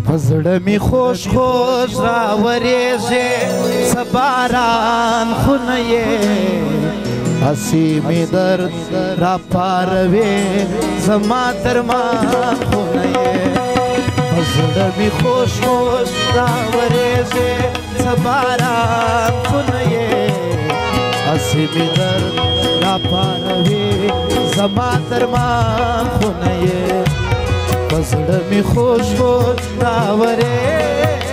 پزړه می خوش خوش راورېږي څه باران خو نه یې هسې مې درد راپاروې زما درمان خو نه یې پزړه می خوش خوش راورېږي څه باران خو نه یې هسې مې درد راپاروې زما درمان خو نه یې پزړه می خوش خوش راورېږي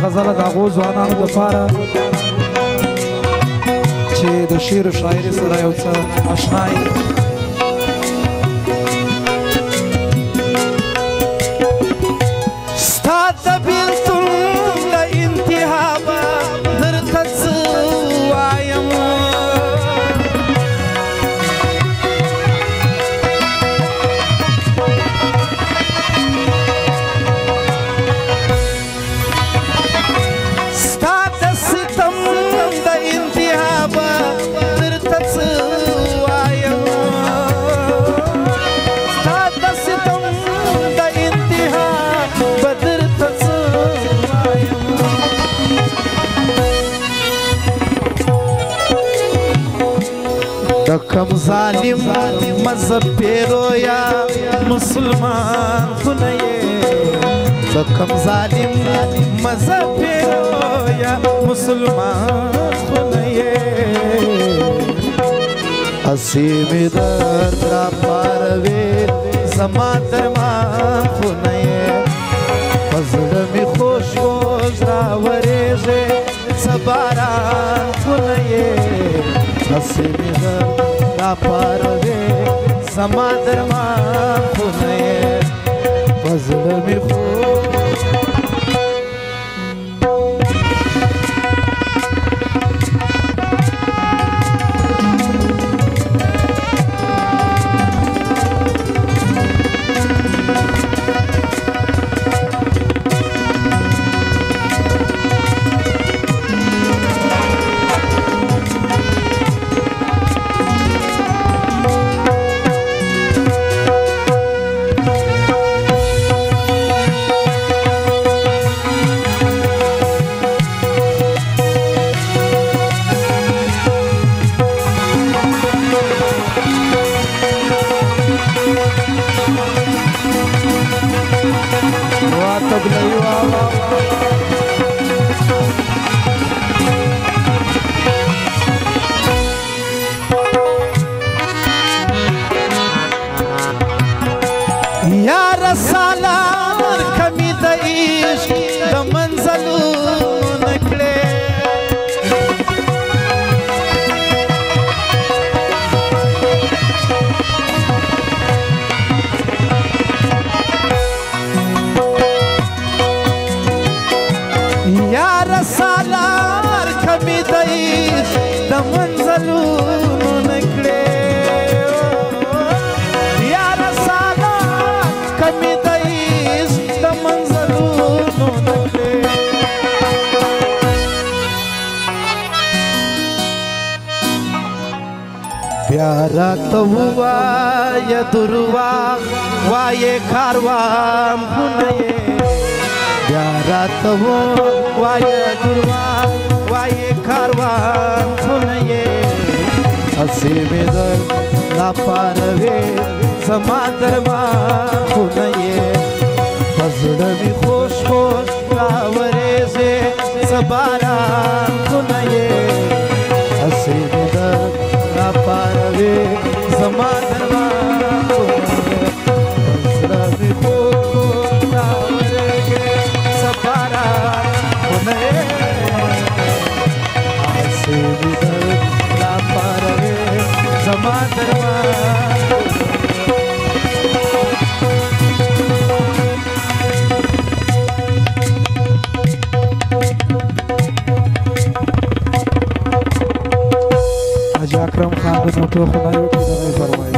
غزل د هغو ځوانانو دپاره چې د شعر و شاعري سره یو څه اشنا یې ستا د بېلتون له انتها به درته څه وایم کم ظالم مذہب پیرو یا مسلمان خو نه یې کم ظالم مذہب پیرو یا مسلمان خو نه یې هسې مې درد راپاروې زما درمان خو نه یې په زړه مې خوش خوش راورېږې څه باران خو نه یې هسې مې درد راپاروې زما درمان خو نه یې په زړه مې یار سالار کمی د عشق د منزلونه کړې یار سالار کمی د عشق د منزلونه کړې بیا راته ووایه درواغ وایې کاروان خو نه یې بیا راته ووایه درواغ وایې کاروان خو نه یې هسې مې درد راپاروې زما درمان خو نه یې په زړه مې خوش خوش راورېږې څه باران خو نه یې هسې مې درد راپاروې زما हाजी अकरम खान bin मोटो खुदाई की फरमाइश।